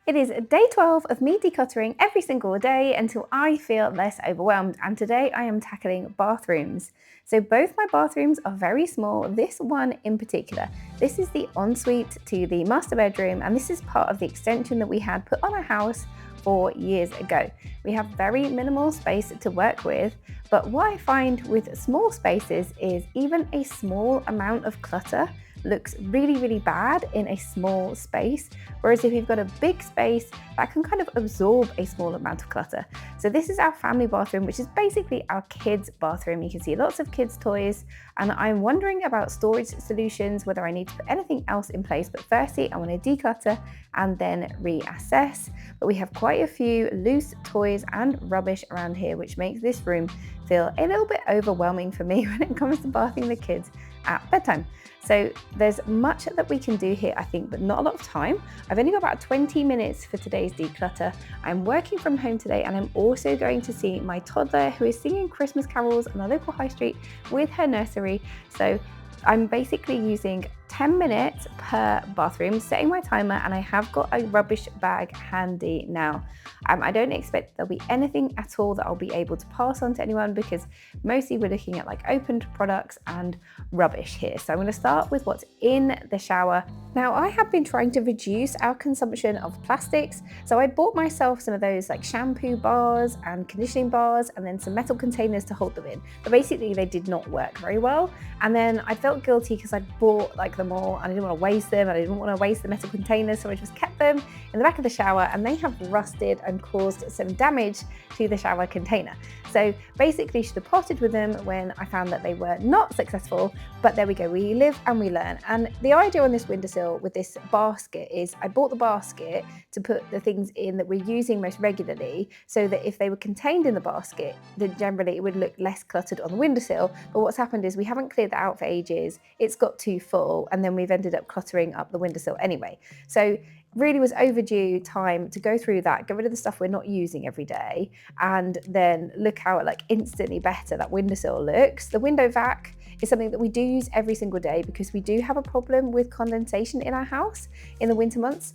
It is day 12 of me decluttering every single day until I feel less overwhelmed, and today I am tackling bathrooms. So both my bathrooms are very small, this one in particular. This is the ensuite to the master bedroom, and this is part of the extension that we had put on our house 4 years ago. We have very minimal space to work with, but what I find with small spaces is even a small amount of clutter looks really bad in a small space, whereas if you've got a big space, that can kind of absorb a small amount of clutter. So this is our family bathroom, which is basically our kids' bathroom. You can see lots of kids' toys, and I'm wondering about storage solutions, whether I need to put anything else in place. But firstly, I want to declutter and then reassess. But we have quite a few loose toys and rubbish around here, which makes this room feel a little bit overwhelming for me when it comes to bathing the kids at bedtime. So there's much that we can do here, I think, but not a lot of time. I've only got about 20 minutes for today's declutter. I'm working from home today, and I'm also going to see my toddler who is singing Christmas carols on the local high street with her nursery. So I'm basically using 10 minutes per bathroom, setting my timer, and I have got a rubbish bag handy now. I don't expect there'll be anything at all that I'll be able to pass on to anyone, because mostly we're looking at like opened products and rubbish here. So I'm going to start with what's in the shower. Now, I have been trying to reduce our consumption of plastics, so I bought myself some of those like shampoo bars and conditioning bars, and then some metal containers to hold them in. But basically they did not work very well, and then I felt guilty because I'd bought like them all and I didn't want to waste them, and I didn't want to waste the metal containers, so I just kept them in the back of the shower, and they have rusted and caused some damage to the shower container. So basically should have potted with them when I found that they were not successful, but there we go, we live and we learn. And the idea on this windowsill with this basket is I bought the basket to put the things in that we're using most regularly, so that if they were contained in the basket, then generally it would look less cluttered on the windowsill. But what's happened is we haven't cleared that out for ages, it's got too full, and then we've ended up cluttering up the windowsill anyway. So really was overdue time to go through that, get rid of the stuff we're not using every day, and then look how like instantly better that windowsill looks. The window vac is something that we do use every single day because we do have a problem with condensation in our house in the winter months,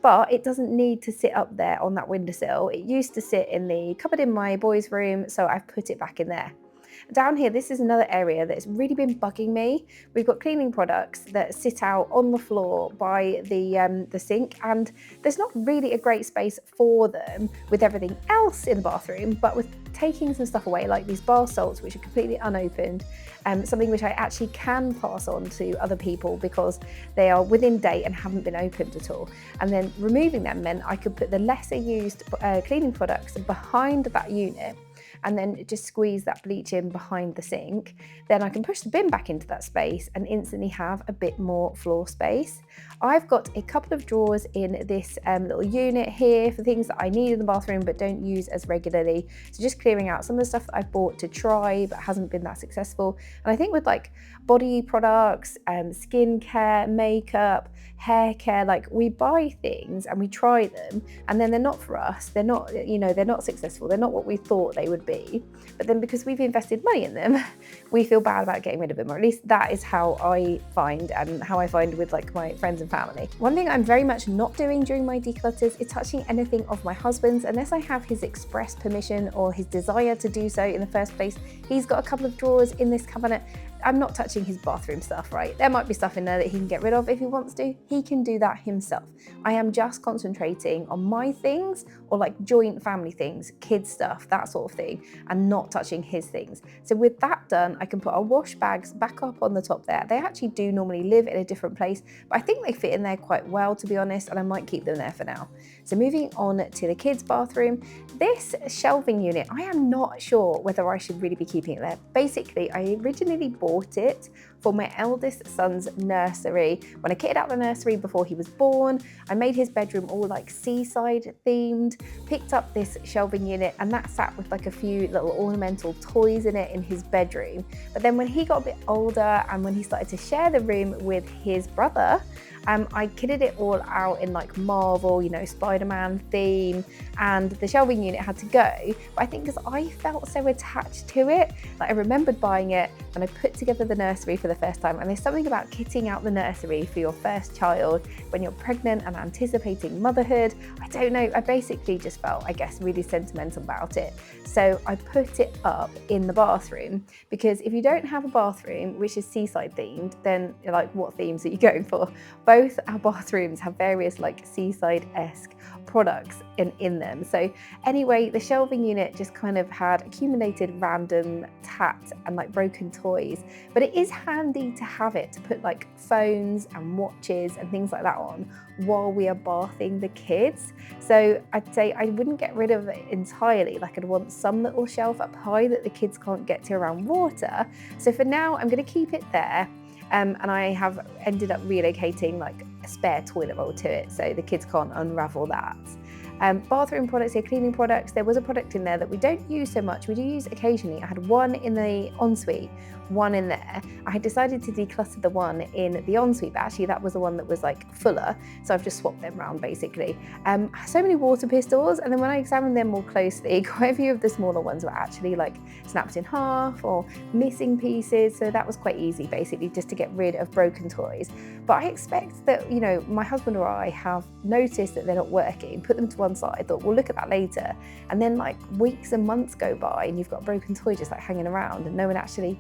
but it doesn't need to sit up there on that windowsill. It used to sit in the cupboard in my boys' room, so I've put it back in there. Down here, this is another area that's really been bugging me. We've got cleaning products that sit out on the floor by the sink, and there's not really a great space for them with everything else in the bathroom, but with taking some stuff away, like these bar salts, which are completely unopened, something which I actually can pass on to other people because they are within date and haven't been opened at all. And then removing them meant I could put the lesser used cleaning products behind that unit, and then just squeeze that bleach in behind the sink. Then I can push the bin back into that space and instantly have a bit more floor space. I've got a couple of drawers in this little unit here for things that I need in the bathroom but don't use as regularly. So just clearing out some of the stuff that I've bought to try but hasn't been that successful. And I think with like body products, skincare, makeup, hair care, like we buy things and we try them and then they're not for us. They're not, they're not successful. They're not what we thought they would be. But then because we've invested money in them, we feel bad about getting rid of them, or at least that is how I find, and how I find with like my friends and family. One thing I'm very much not doing during my declutters is touching anything of my husband's unless I have his express permission or his desire to do so in the first place. He's got a couple of drawers in this cabinet. I'm not touching his bathroom stuff, right? There might be stuff in there that he can get rid of if he wants to. He can do that himself. I am just concentrating on my things, or like joint family things, kids stuff, that sort of thing, and not touching his things. So with that done, I can put our wash bags back up on the top there. They actually do normally live in a different place, but I think they fit in there quite well, to be honest, and I might keep them there for now. So moving on to the kids' bathroom, this shelving unit, I am not sure whether I should really be keeping it there. Basically, I originally bought it for my eldest son's nursery. When I kitted out the nursery before he was born, I made his bedroom all like seaside themed, picked up this shelving unit, and that sat with like a few little ornamental toys in it in his bedroom. But then when he got a bit older and when he started to share the room with his brother, I kitted it all out in like Marvel, Spider-Man theme, and the shelving unit had to go. But I think because I felt so attached to it, like I remembered buying it, and I put together the nursery for the first time. And there's something about kitting out the nursery for your first child when you're pregnant and anticipating motherhood. I don't know, I basically just felt, I guess, really sentimental about it. So I put it up in the bathroom, because if you don't have a bathroom which is seaside themed, then like, what themes are you going for? Both our bathrooms have various like seaside-esque products in them. So anyway, the shelving unit just kind of had accumulated random tat and like broken toys, but it is handy to have it to put like phones and watches and things like that on while we are bathing the kids. So I'd say I wouldn't get rid of it entirely. Like, I'd want some little shelf up high that the kids can't get to around water. So for now, I'm going to keep it there. And I have ended up relocating like a spare toilet roll to it, so the kids can't unravel that. Bathroom products here, cleaning products. There was a product in there that we don't use so much. We do use occasionally. I had one in the ensuite, one in there. I had decided to declutter the one in the ensuite, but actually that was the one that was like fuller, so I've just swapped them around basically. So many water pistols, and then when I examined them more closely, quite a few of the smaller ones were actually like snapped in half or missing pieces, so that was quite easy basically, just to get rid of broken toys. But I expect that, you know, my husband or I have noticed that they're not working, put them to one side, thought we'll look at that later, and then like weeks and months go by and you've got a broken toy just like hanging around, and no one actually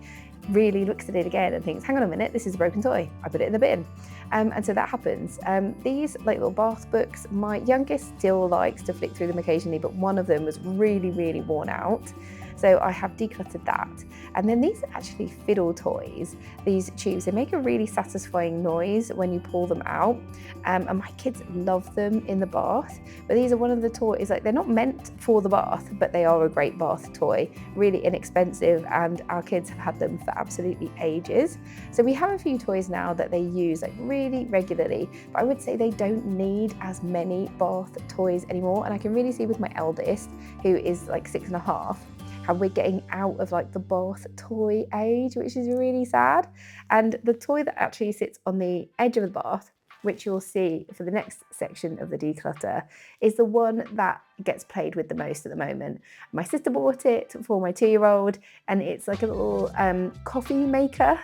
really looks at it again and thinks, hang on a minute, this is a broken toy, I put it in the bin. And so that happens. These like little bath books, my youngest still likes to flick through them occasionally, but one of them was really, really worn out. So I have decluttered that. And then these are actually fiddle toys. These tubes, they make a really satisfying noise when you pull them out. And my kids love them in the bath. But these are one of the toys, like, they're not meant for the bath, but they are a great bath toy, really inexpensive, and our kids have had them for absolutely ages. So we have a few toys now that they use like really regularly, but I would say they don't need as many bath toys anymore. And I can really see with my eldest, who is like 6.5, how we're getting out of like the bath toy age, which is really sad. And the toy that actually sits on the edge of the bath, which you'll see for the next section of the declutter, is the one that gets played with the most at the moment. My sister bought it for my 2-year-old, and it's like a little coffee maker.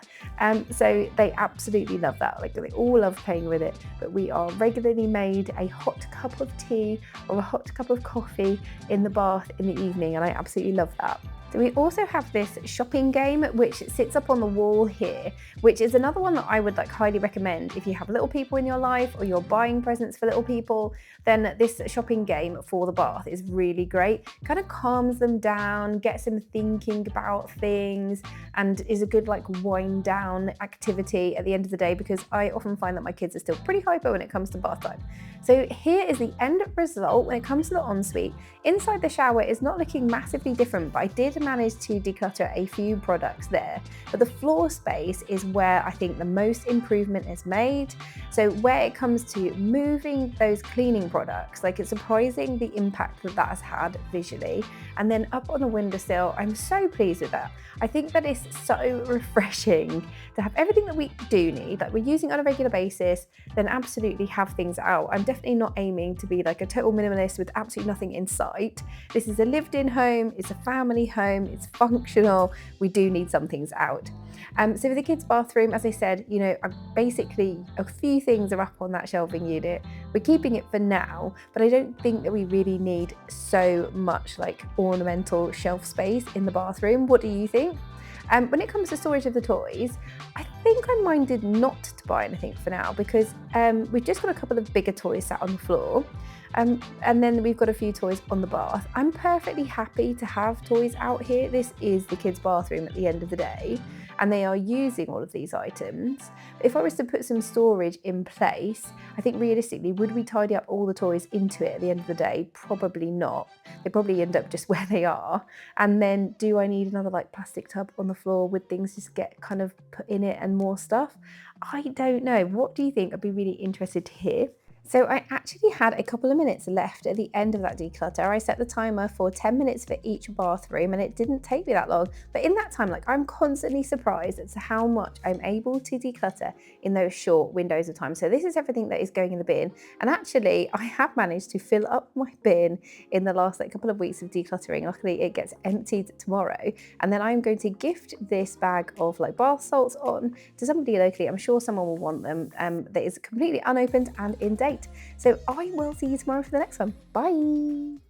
So they absolutely love that. Like, they all love playing with it. But we are regularly made a hot cup of tea or a hot cup of coffee in the bath in the evening, and I absolutely love that. So we also have this shopping game, which sits up on the wall here, which is another one that I would like highly recommend if you have little people in your life or you're buying presents for little people. Then this shopping game for the bath is really great. Kind of calms them down, gets them thinking about things, and is a good like wind down activity at the end of the day, because I often find that my kids are still pretty hyper when it comes to bath time. So here is the end result when it comes to the ensuite. Inside the shower is not looking massively different, but I did manage to declutter a few products there. But the floor space is where I think the most improvement is made. So where it comes to moving those cleaning products, like, it's surprising the impact that that has had visually. And then up on the windowsill, I'm so pleased with that. I think that it's so refreshing to have everything that we do need, like we're using on a regular basis, then absolutely have things out. I'm definitely not aiming to be like a total minimalist with absolutely nothing in sight. This is a lived-in home, it's a family home, it's functional, we do need some things out. So for the kids' bathroom, as I said, you know, basically a few things are up on that shelving unit. We're keeping it for now, but I don't think that we really need so much like ornamental shelf space in the bathroom. What do you think? When it comes to storage of the toys, I think I'm minded not to buy anything for now, because we've just got a couple of bigger toys sat on the floor. And then we've got a few toys on the bath. I'm perfectly happy to have toys out here. This is the kids' bathroom at the end of the day, and they are using all of these items. If I was to put some storage in place, I think realistically, would we tidy up all the toys into it at the end of the day? Probably not. They probably end up just where they are. And then do I need another like plastic tub on the floor with things just get kind of put in it and more stuff? I don't know. What do you think? I'd be really interested to hear. So I actually had a couple of minutes left at the end of that declutter. I set the timer for 10 minutes for each bathroom and it didn't take me that long. But in that time, like, I'm constantly surprised as to how much I'm able to declutter in those short windows of time. So this is everything that is going in the bin. And actually I have managed to fill up my bin in the last like couple of weeks of decluttering. Luckily it gets emptied tomorrow. And then I'm going to gift this bag of like bath salts on to somebody locally. I'm sure someone will want them, that is completely unopened and in date. So I will see you tomorrow for the next one. Bye.